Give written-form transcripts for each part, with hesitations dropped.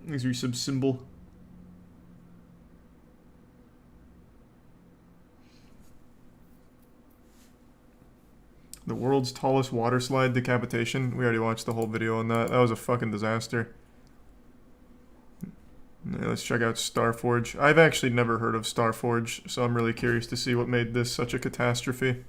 Is your sub symbol? The world's tallest water slide decapitation. We already watched the whole video on that. That was a fucking disaster. Yeah, let's check out Starforge. I've actually never heard of Starforge, so I'm really curious to see what made this such a catastrophe.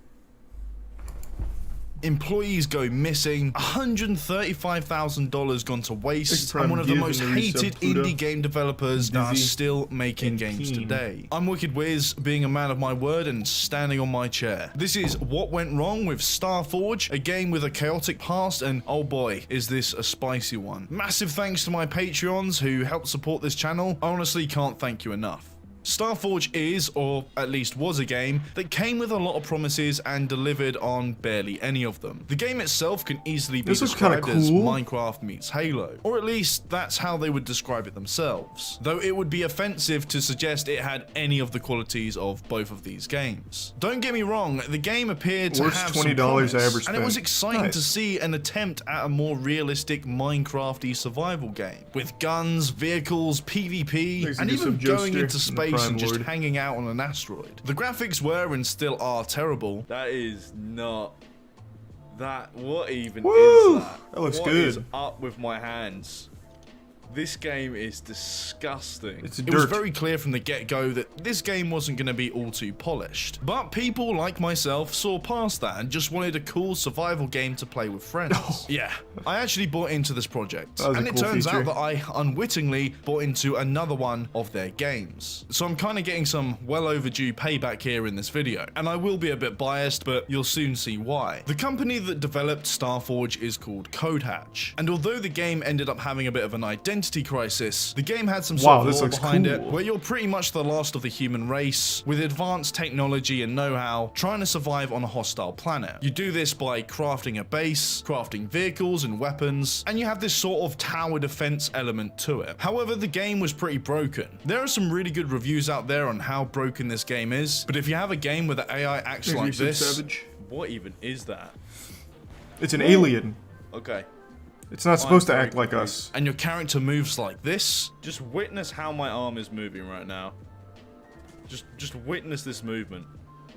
Employees go missing, $135,000 gone to waste, and one of the most hated indie game developers that are still making games today. I'm Wickedwiz, being a man of my word and standing on my chair. This is what went wrong with Starforge, a game with a chaotic past, and oh boy, is this a spicy one. Massive thanks to my Patreons who helped support this channel. I honestly can't thank you enough. Starforge is, or at least was, a game that came with a lot of promises and delivered on barely any of them. The game itself can easily be described as Minecraft meets Halo, or at least that's how they would describe it themselves, though it would be offensive to suggest it had any of the qualities of both of these games. Don't get me wrong, the game appeared to have some promise, and it was exciting to see an attempt at a more realistic Minecraft-y survival game, with guns, vehicles, PvP, and even going into space and just hanging out on an asteroid. The graphics were and still are terrible. That is not... That... What even Woo! is that? That looks good. good. What is up with my hands? This game is disgusting. It was very clear from the get-go that this game wasn't going to be all too polished. But people like myself saw past that and just wanted a cool survival game to play with friends. Yeah, I actually bought into this project. And it turns out that I unwittingly bought into another one of their games. So I'm kind of getting some well overdue payback here in this video. And I will be a bit biased, but you'll soon see why. The company that developed Starforge is called CodeHatch. And although the game ended up having a bit of an identity crisis, the game had some sort of lore behind it, where you're pretty much the last of the human race, with advanced technology and know-how, trying to survive on a hostile planet. You do this by crafting a base, crafting vehicles and weapons, and you have this sort of tower defense element to it. However, the game was pretty broken. There are some really good reviews out there on how broken this game is, but if you have a game where the AI acts like this... What even is that? It's an alien. Okay. It's not supposed to act like us. And your character moves like this. Just witness how my arm is moving right now. Just witness this movement.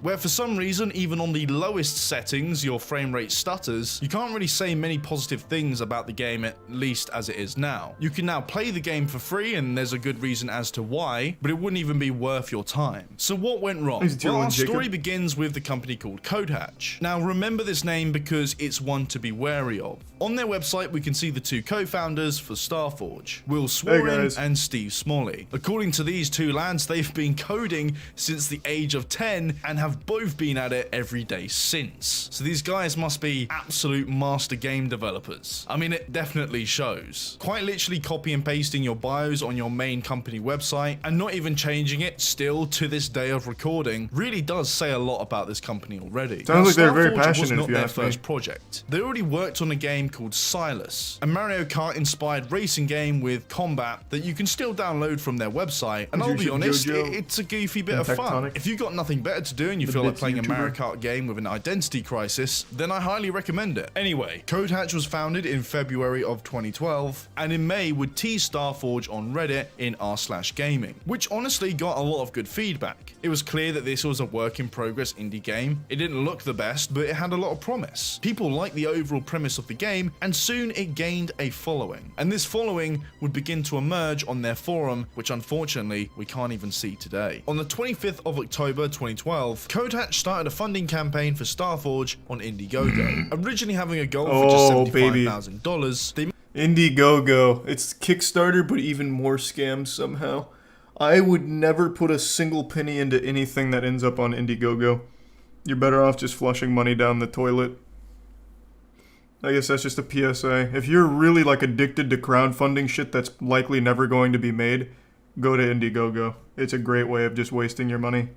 Where for some reason, even on the lowest settings, your frame rate stutters, you can't really say many positive things about the game, at least as it is now. You can now play the game for free, and there's a good reason as to why, but it wouldn't even be worth your time. So what went wrong? Well, our story begins with the company called CodeHatch. Now remember this name because it's one to be wary of. On their website, we can see the two co-founders for Starforge, Will Swarin and Steve Smalley. According to these two lads, they've been coding since the age of 10 and have both been at it every day since. So these guys must be absolute master game developers. I mean, it definitely shows. Quite literally copy and pasting your bios on your main company website and not even changing it still to this day of recording really does say a lot about this company already. Sounds like they're very passionate. Was not their first project. They already worked on a game called Silas, a Mario Kart inspired racing game with combat that you can still download from their website, and I'll be honest, it's a goofy bit of fun. If you've got nothing better to do and you feel like playing a Mario Kart game with an identity crisis, then I highly recommend it. Anyway, CodeHatch was founded in February of 2012, and in May would tease Starforge on Reddit in r/gaming, which honestly got a lot of good feedback. It was clear that this was a work in progress indie game. It didn't look the best, but it had a lot of promise. People liked the overall premise of the game, and soon it gained a following. And this following would begin to emerge on their forum, which unfortunately we can't even see today. On the 25th of October 2012, CodeHatch started a funding campaign for Starforge on Indiegogo. Originally having a goal for just $75,000, they... Indiegogo. It's Kickstarter, but even more scams somehow. I would never put a single penny into anything that ends up on Indiegogo. You're better off just flushing money down the toilet. I guess that's just a PSA. If you're really like addicted to crowdfunding shit that's likely never going to be made, go to Indiegogo. It's a great way of just wasting your money.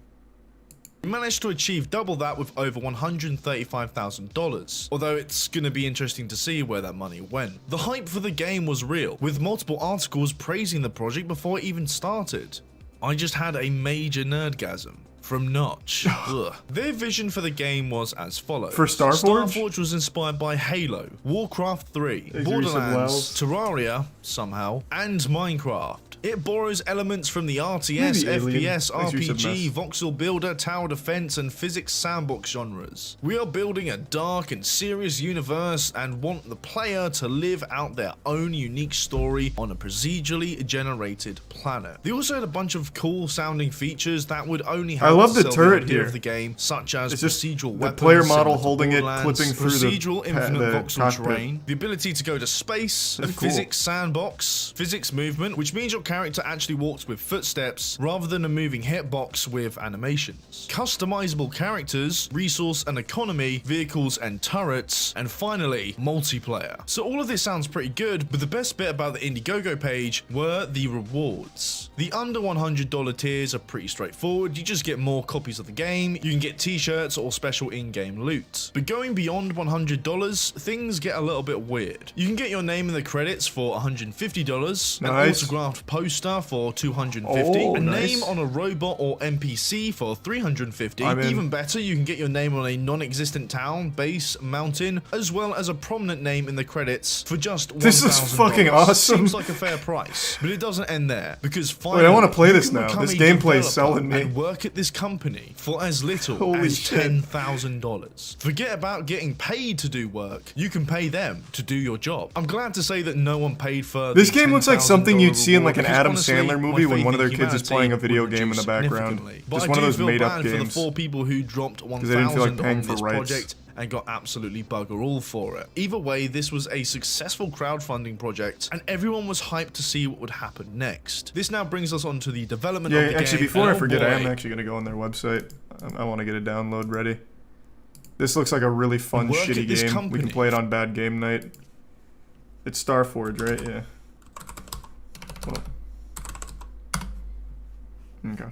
We managed to achieve double that with over $135,000, although it's going to be interesting to see where that money went. The hype for the game was real, with multiple articles praising the project before it even started. I just had a major nerdgasm. from Notch. Ugh. Their vision for the game was as follows. For Starforge? Starforge was inspired by Halo, Warcraft 3, Borderlands, Terraria, somehow, and Minecraft. It borrows elements from the RTS, FPS, RPG, voxel builder, tower defense, and physics sandbox genres. We are building a dark and serious universe and want the player to live out their own unique story on a procedurally generated planet. They also had a bunch of cool sounding features that would only help I love the sell turret idea here of the game, such as it's just procedural the weapons, player model similar to holding it, Borderlands, clipping through procedural infinite the voxel cockpit. terrain, the ability to go to space, That's cool. physics sandbox, physics movement, which means your character actually walks with footsteps rather than a moving hitbox with animations, customizable characters, resource and economy, vehicles and turrets, and finally, multiplayer. So all of this sounds pretty good, but the best bit about the Indiegogo page were the rewards. The under $100 tiers are pretty straightforward. You just get more copies of the game, you can get t-shirts or special in-game loot. But going beyond $100, things get a little bit weird. You can get your name in the credits for $150, an autographed poster for $250, a name on a robot or NPC for $350. Even better, you can get your name on a non-existent town, base, mountain, as well as a prominent name in the credits for just $1,000. This is fucking awesome. Seems like a fair price, but it doesn't end there, because finally, wait, I want to play this you can now. become This a gameplay is developer selling me. and work at this company for as little Holy as shit. $10,000. Forget about getting paid to do work. You can pay them to do your job. I'm glad to say that no one paid for This the game looks like something you'd see in like an reward, Adam because Sandler honestly, movie my when one of their faith kids in is playing a humanity video would game in the reduce background. significantly. But Just I one of do those feel made up bad for the games. 4 people who dropped they didn't feel like $1,000 paying on for this rights. project and got absolutely bugger all for it. Either way, this was a successful crowdfunding project, and everyone was hyped to see what would happen next. This now brings us on to the development of the game. Yeah, actually, before I forget, I am boy. actually going to go on their website. I want to get a download ready. This looks like a really fun, Work at shitty this game. We company. can play it on Bad Game Night. It's Starforge, right? Yeah. Hold on. Okay.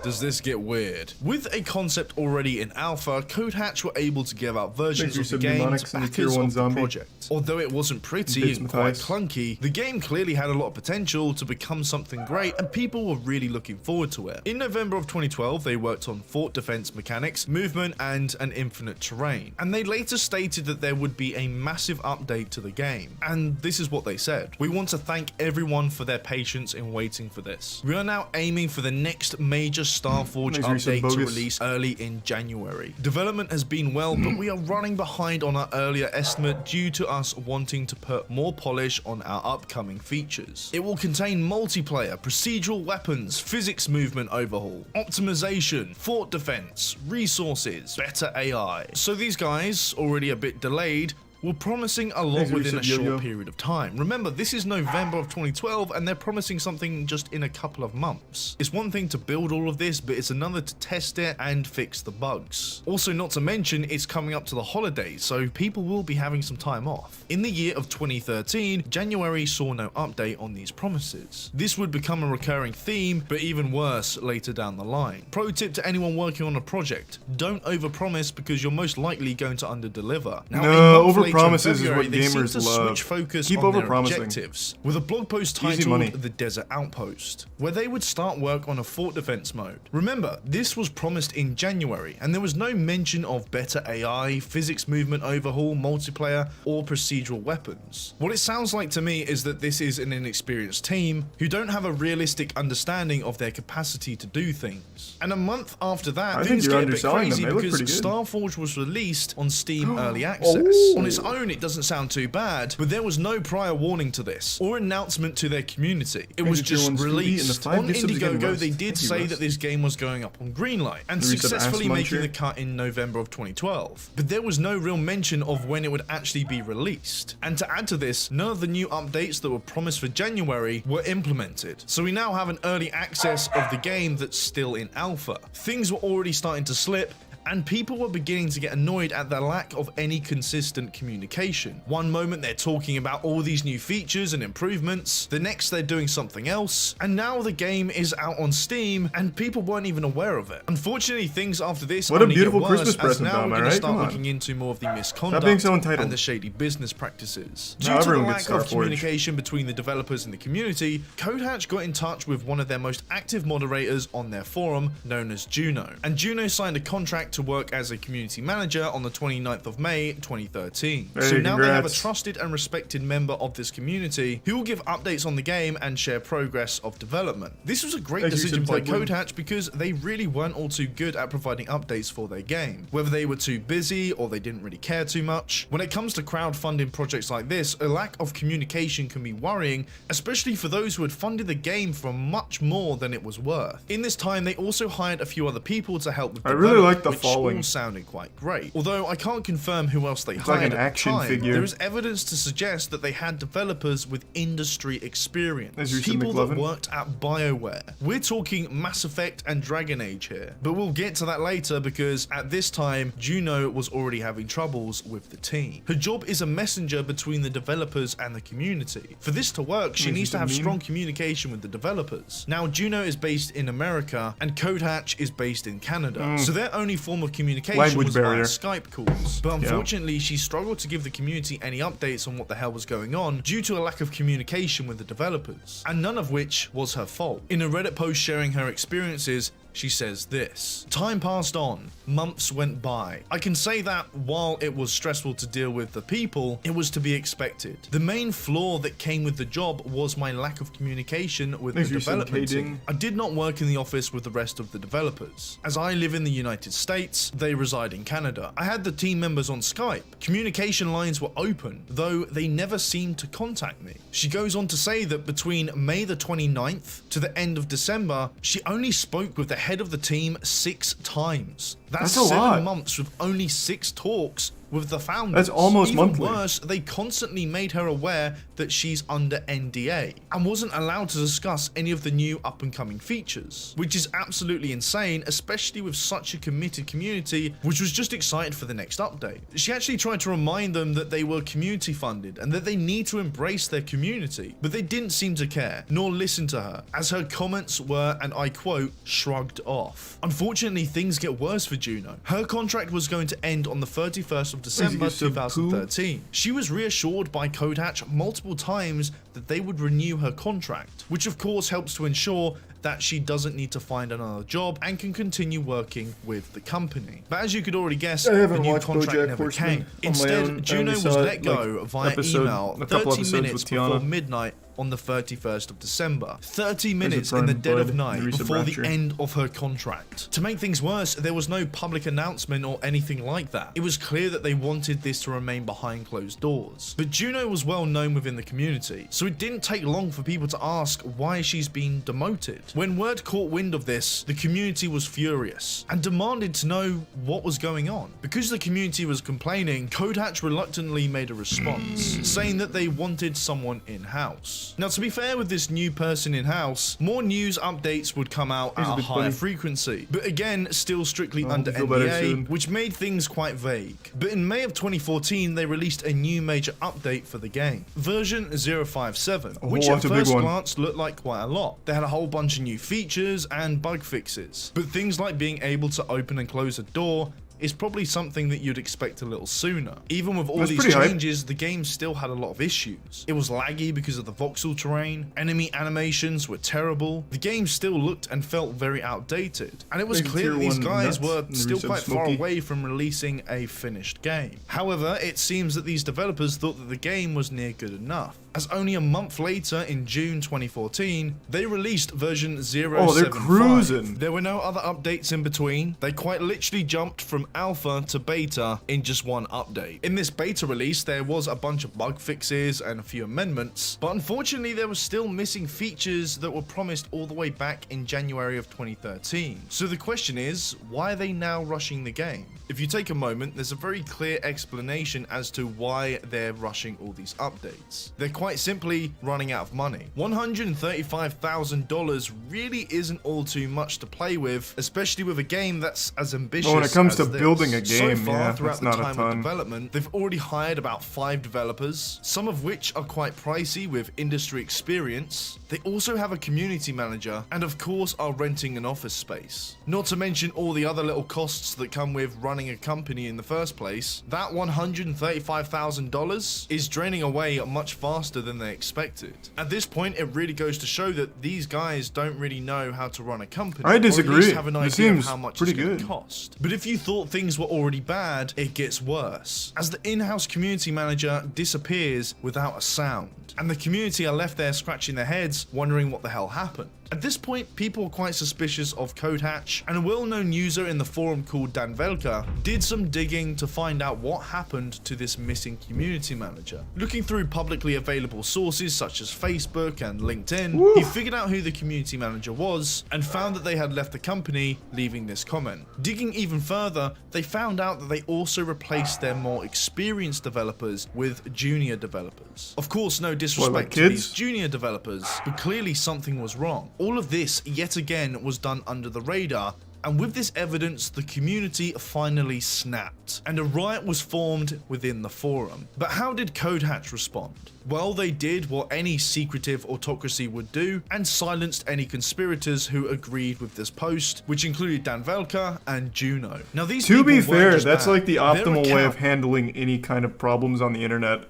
Does this get weird? With a concept already in alpha, Codehatch were able to give out versions of the game to backers of the project. Although it wasn't pretty and quite clunky, the game clearly had a lot of potential to become something great, and people were really looking forward to it. In November of 2012, they worked on fort defense mechanics, movement, and an infinite terrain. And they later stated that there would be a massive update to the game. And this is what they said: "We want to thank everyone for their patience in waiting for this. We are now aiming for the next major Starforge update to release early in January. Development has been well, but we are running behind on our earlier estimate due to us wanting to put more polish on our upcoming features. It will contain multiplayer, procedural weapons, physics movement overhaul, optimization, fort defense, resources, better AI." So these guys, already a bit delayed, were promising a lot within a short period of time. Remember, this is November of 2012, and they're promising something just in a couple of months. It's one thing to build all of this, but it's another to test it and fix the bugs. Also, not to mention, it's coming up to the holidays, so people will be having some time off. In the year of 2013, January saw no update on these promises. This would become a recurring theme, but even worse later down the line. Pro tip to anyone working on a project: don't overpromise, because you're most likely going to underdeliver. Now, Promises is what gamers love. Switch focus Keep on their overpromising. objectives with a blog post titled "The Desert Outpost," where they would start work on a fort defense mode. Remember, this was promised in January, and there was no mention of better AI, physics movement overhaul, multiplayer, or procedural weapons. What it sounds like to me is that this is an inexperienced team who don't have a realistic understanding of their capacity to do things. And a month after that, things get a bit crazy because Starforge was released on Steam Early Access. On its own, it doesn't sound too bad, but there was no prior warning to this or announcement to their community. It was just released. On Indiegogo, they did say that this game was going up on Greenlight and successfully making the cut in November of 2012. But there was no real mention of when it would actually be released. And to add to this, none of the new updates that were promised for January were implemented. So we now have an early access of the game that's still in alpha. Things were already starting to slip, and people were beginning to get annoyed at the lack of any consistent communication. One moment they're talking about all these new features and improvements, the next they're doing something else, and now the game is out on Steam and people weren't even aware of it. Unfortunately, things after this what a only beautiful get worse, Christmas as present, now though, we're am I going to right? start Come on. looking into more of the misconduct Stop being so entitled. and the shady business practices. Due Now to the everyone lack gets of Starforge. communication between the developers and the community, CodeHatch got in touch with one of their most active moderators on their forum, known as Juno. And Juno signed a contract to work as a community manager on the 29th of May 2013. Hey, so now they have a congrats. trusted and respected member of this community who will give updates on the game and share progress of development. This was a great Thank you, decision by Simtech. CodeHatch because they really weren't all too good at providing updates for their game. Whether they were too busy or they didn't really care too much. When it comes to crowdfunding projects like this, a lack of communication can be worrying, especially for those who had funded the game for much more than it was worth. In this time, they also hired a few other people to help with I really like the which falling. all sounded quite great. Although I can't confirm who else they like hired an at action the time, figure. there is evidence to suggest that they had developers with industry experience. As you said, People that McLovin. worked at BioWare. We're talking Mass Effect and Dragon Age here, but we'll get to that later because at this time, Juno was already having troubles with the team. Her job is a messenger between the developers and the community. For this to work, she Is needs this to a have meme? strong communication with the developers. Now, Juno is based in America and CodeHatch is based in Canada, so their only form of communication Language was barrier. via Skype calls. But unfortunately, she struggled to give the community any updates on what the hell was going on due to a lack of communication with the developers, and none of which was her fault. In a Reddit post sharing her experiences, she says this: "Time passed on, months went by. I can say that while it was stressful to deal with the people, it was to be expected. The main flaw that came with the job was my lack of communication with Thanks the for development syndicating. team. I did not work in the office with the rest of the developers. As I live in the United States, they reside in Canada. I had the team members on Skype. Communication lines were open, though they never seemed to contact me." She goes on to say that between May the 29th to the end of December, she only spoke with the head of the team 6 times. That's That's a 7 lot. months with only 6 talks with the founders. That's almost Even monthly. worse, they constantly made her aware that she's under NDA and wasn't allowed to discuss any of the new up and coming features, which is absolutely insane, especially with such a committed community which was just excited for the next update. She actually tried to remind them that they were community funded and that they need to embrace their community, but they didn't seem to care nor listen to her, as her comments were, and I quote, shrugged off. Unfortunately, things get worse for Juno. Her contract was going to end on the 31st of December Is it some 2013. She was reassured by CodeHatch multiple times that they would renew her contract, which of course helps to ensure that she doesn't need to find another job and can continue working with the company. But as you could already guess, I the haven't new watched contract BoJack never Horseman came. on my Instead, own. I Juno only was saw let it, go like, via email a couple 30 episodes minutes with before Tiana. midnight on the 31st of December. 30 minutes Prime in the dead Bud, of night Nerissa before the Bratcher. end of her contract. To make things worse, there was no public announcement or anything like that. It was clear that they wanted this to remain behind closed doors. But Juno was well known within the community, so it didn't take long for people to ask why she's been demoted. When word caught wind of this, the community was furious and demanded to know what was going on. Because the community was complaining, CodeHatch reluctantly made a response, saying that they wanted someone in-house. Now, to be fair with this new person in-house, more news updates would come out He's a at a bit higher funny. frequency, but again, still strictly I under hope you feel better NDA, soon. which made things quite vague. But in May of 2014, they released a new major update for the game, version 057, which at that's a big first one. glance looked like quite a lot. They had a whole bunch of new features and bug fixes, but things like being able to open and close a door is probably something that you'd expect a little sooner. Even with all That's these pretty hype. changes, the game still had a lot of issues. It was laggy because of the voxel terrain, enemy animations were terrible, the game still looked and felt very outdated, and it was Maybe clear that tier these 1 guys nuts were and still Nerissa quite far Smokey. away from releasing a finished game. However, it seems that these developers thought that the game was near good enough, as only a month later, in June 2014, they released version 075. Oh, they're cruising. There were no other updates in between. They quite literally jumped from alpha to beta in just one update. In this beta release, there was a bunch of bug fixes and a few amendments, but unfortunately there were still missing features that were promised all the way back in January of 2013. So the question is, why are they now rushing the game? If you take a moment, there's a very clear explanation as to why they're rushing all these updates. They're quite quite simply running out of money. $135,000 really isn't all too much to play with, especially with a game that's as ambitious when it comes as to this. building a game, so far, yeah, throughout that's the not a time ton. of development, they've already hired about 5 developers, some of which are quite pricey with industry experience. They also have a community manager, and of course are renting an office space. Not to mention all the other little costs that come with running a company in the first place. That $135,000 is draining away much faster than they expected. At this point, it really goes to show that these guys don't really know how to run a company. I disagree. Or at least have an It idea seems of how much pretty it's going to good. cost. But if you thought things were already bad, it gets worse, as the in-house community manager disappears without a sound, and the community are left there scratching their heads, wondering what the hell happened. At this point, people are quite suspicious of CodeHatch, and a well-known user in the forum called Dan Velka did some digging to find out what happened to this missing community manager. Looking through publicly available sources such as Facebook and LinkedIn, he figured out who the community manager was and found that they had left the company, leaving this comment. Digging even further, they found out that they also replaced their more experienced developers with junior developers. Of course, no disrespect to these junior developers, but clearly something was wrong. All of this, yet again, was done under the radar, and with this evidence, the community finally snapped, and a riot was formed within the forum. But how did CodeHatch respond? Well, they did what any secretive autocracy would do, and silenced any conspirators who agreed with this post, which included Dan Velka and Juno. Now, these to be people fair, weren't just that's bad. like the Their optimal way of account- handling any kind of problems on the internet.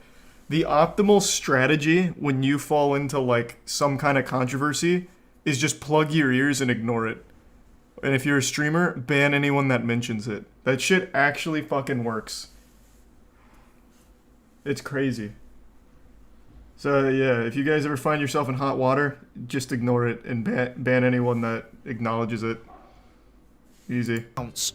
The optimal strategy when you fall into like some kind of controversy is just plug your ears and ignore it. And if you're a streamer, ban anyone that mentions it. That shit actually fucking works. It's crazy. So yeah, if you guys ever find yourself in hot water, just ignore it and ban anyone that acknowledges it. Easy.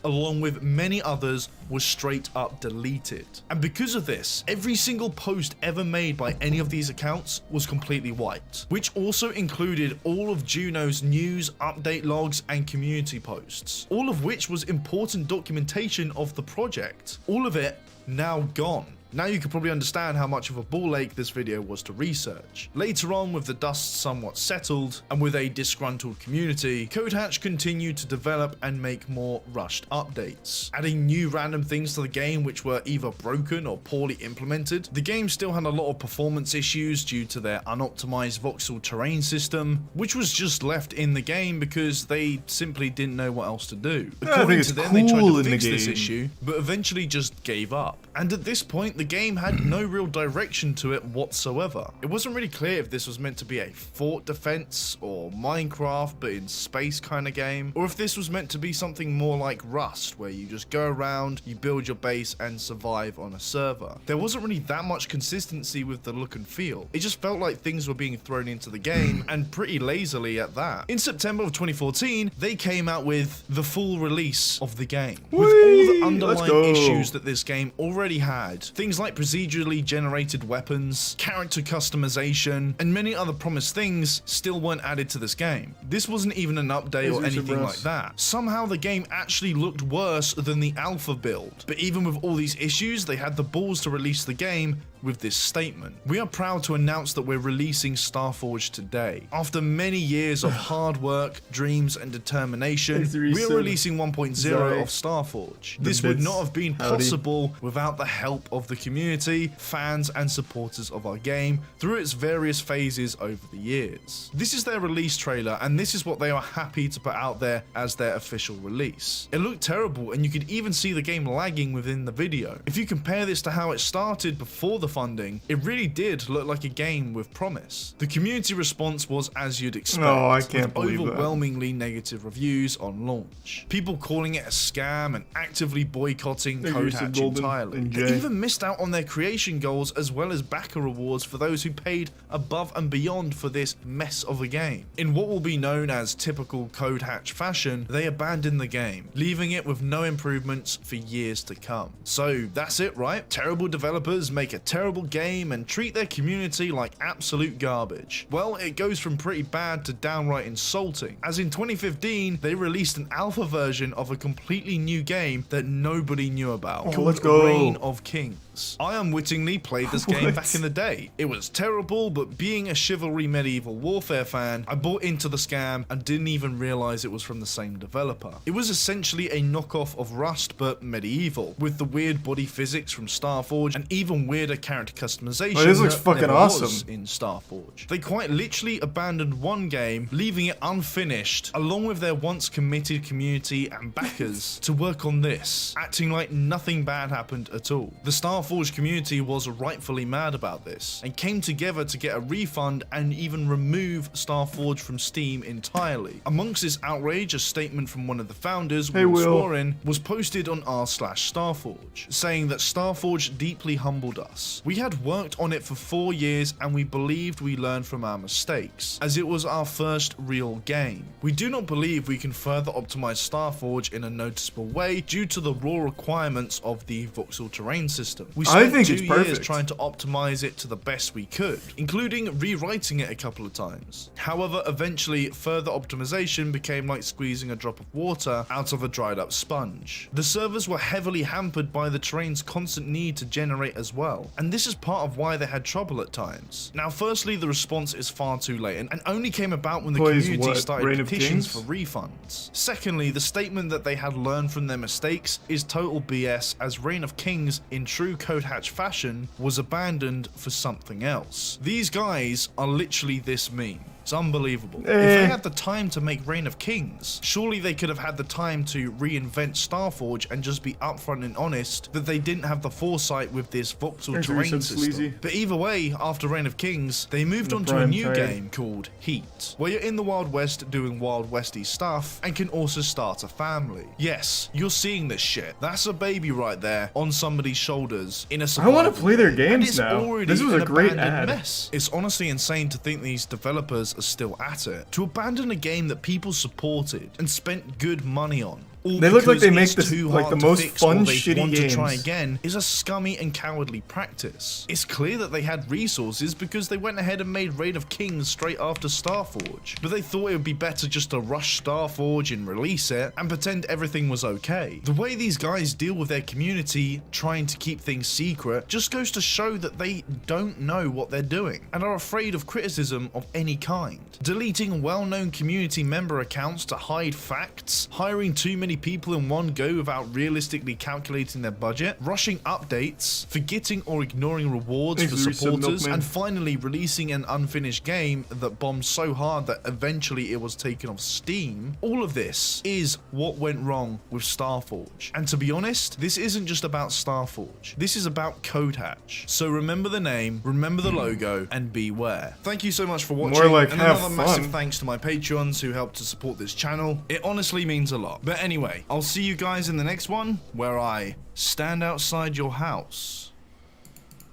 Along with many others, was straight up deleted. And because of this, every single post ever made by any of these accounts was completely wiped, which also included all of Juno's news, update logs, and community posts, all of which was important documentation of the project. All of it now gone. Now you can probably understand how much of a ball ache this video was to research. Later on, with the dust somewhat settled, and with a disgruntled community, CodeHatch continued to develop and make more rushed updates, adding new random things to the game which were either broken or poorly implemented. The game still had a lot of performance issues due to their unoptimized voxel terrain system, which was just left in the game because they simply didn't know what else to do. According to them, they tried to fix this issue, but eventually just gave up. And at this point, the game had no real direction to it whatsoever. It wasn't really clear if this was meant to be a fort defense or Minecraft but in space kind of game, or if this was meant to be something more like Rust, where you just go around, you build your base and survive on a server. There wasn't really that much consistency with the look and feel. It just felt like things were being thrown into the game, and pretty lazily at that. In September of 2014, they came out with the full release of the game, with all the underlying issues that this game already had. Things like procedurally generated weapons, character customization, and many other promised things still weren't added to this game. This wasn't even an update or anything like that. Somehow the game actually looked worse than the alpha build. But even with all these issues, they had the balls to release the game with this statement. We are proud to announce that we're releasing Starforge today. After many years of hard work, dreams, and determination, we are releasing 1.0 of Starforge. This would not have been possible without the help of the community, fans, and supporters of our game through its various phases over the years. This is their release trailer, and this is what they are happy to put out there as their official release. It looked terrible, and you could even see the game lagging within the video. If you compare this to how it started before the funding, it really did look like a game with promise. The community response was as you'd expect, with overwhelmingly negative reviews on launch. People calling it a scam and actively boycotting CodeHatch entirely. They even missed out on their creation goals as well as backer rewards for those who paid above and beyond for this mess of a game. In what will be known as typical CodeHatch fashion, they abandoned the game, leaving it with no improvements for years to come. So that's it, right? Terrible developers make a terrible game and treat their community like absolute garbage. Well, it goes from pretty bad to downright insulting, as in 2015 they released an alpha version of a completely new game that nobody knew about, called Reign of Kings. Kings. I unwittingly played this game back in the day. It was terrible, but being a Chivalry Medieval Warfare fan, I bought into the scam and didn't even realize it was from the same developer. It was essentially a knockoff of Rust, but medieval, with the weird body physics from Starforge and even weirder character customization. Oh, this looks fucking awesome. Was in Starforge. They quite literally abandoned one game, leaving it unfinished, along with their once committed community and backers to work on this, acting like nothing bad happened at all. The Starforge community was rightfully mad about this, and came together to get a refund and even remove Starforge from Steam entirely. Amongst this outrage, a statement from one of the founders, Will Scorin, was posted on r/Starforge, saying that Starforge deeply humbled us. We had worked on it for 4 years and we believed we learned from our mistakes, as it was our first real game. We do not believe we can further optimize Starforge in a noticeable way due to the raw requirements of the voxel terrain system. We spent 2 years trying to optimize it to the best we could, including rewriting it a couple of times. However, eventually further optimization became like squeezing a drop of water out of a dried up sponge. The servers were heavily hampered by the terrain's constant need to generate as well, and this is part of why they had trouble at times. Now, firstly, the response is far too late and only came about when the community started petitions for refunds. Secondly, the statement that they had learned from their mistakes is total BS, as Reign of Kings, in true Codehatch fashion, was abandoned for something else. These guys are literally this meme. It's unbelievable. If they had the time to make Reign of Kings, surely they could have had the time to reinvent Starforge and just be upfront and honest that they didn't have the foresight with this voxel terrain system. But either way, after Reign of Kings, they moved on to a new game called Heat, where you're in the Wild West doing Wild Westy stuff and can also start a family. Yes, you're seeing this shit. That's a baby right there on somebody's shoulders in a survival. I want to play their games now. This was a great ad. Mess. It's honestly insane to think these developers are still at it. To abandon a game that people supported and spent good money on, they look like they make this like the most fun, shitty games. To try again is a scummy and cowardly practice. It's clear that they had resources because they went ahead and made Reign of Kings straight after Starforge, but they thought it would be better just to rush Starforge and release it and pretend everything was okay. The way these guys deal with their community, trying to keep things secret, just goes to show that they don't know what they're doing and are afraid of criticism of any kind. Deleting well-known community member accounts to hide facts, hiring too many people in one go without realistically calculating their budget, rushing updates, forgetting or ignoring rewards for supporters, and finally releasing an unfinished game that bombed so hard that eventually it was taken off Steam. All of this is what went wrong with Starforge. And to be honest, this isn't just about Starforge. This is about Codehatch. So remember the name, remember the logo, and beware. Thank you so much for watching. More like and another massive thanks to my Patreons who helped to support this channel. It honestly means a lot. But anyway, I'll see you guys in the next one, where I stand outside your house.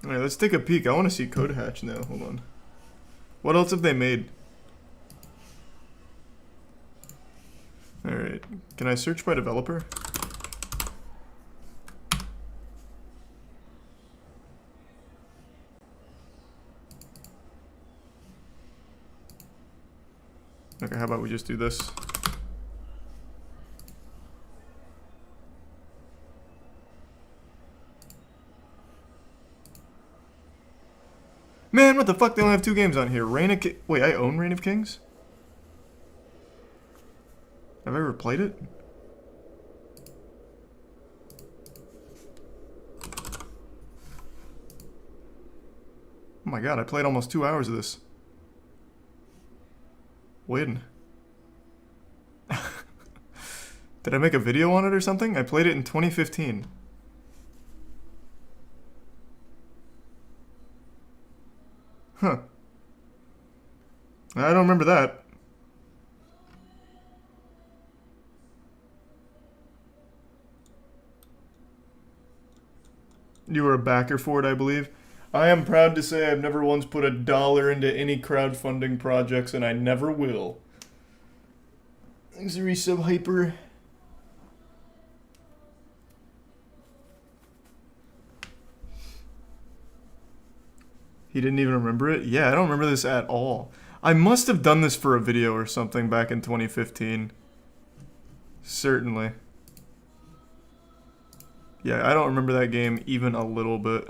Alright, let's take a peek. I want to see Codehatch now. Hold on. What else have they made? Alright. Can I search by developer? Okay, how about we just do this? Man, what the fuck? They only have 2 games on here. Wait, I own Reign of Kings? Have I ever played it? Oh my god, I played almost 2 hours of this. When? Did I make a video on it or something? I played it in 2015. Huh. I don't remember that. You were a backer for it, I believe. I am proud to say I've never once put $1 into any crowdfunding projects, and I never will. Thanks, Resub Hyper. He didn't even remember it? Yeah, I don't remember this at all. I must have done this for a video or something back in 2015. Certainly. Yeah, I don't remember that game even a little bit.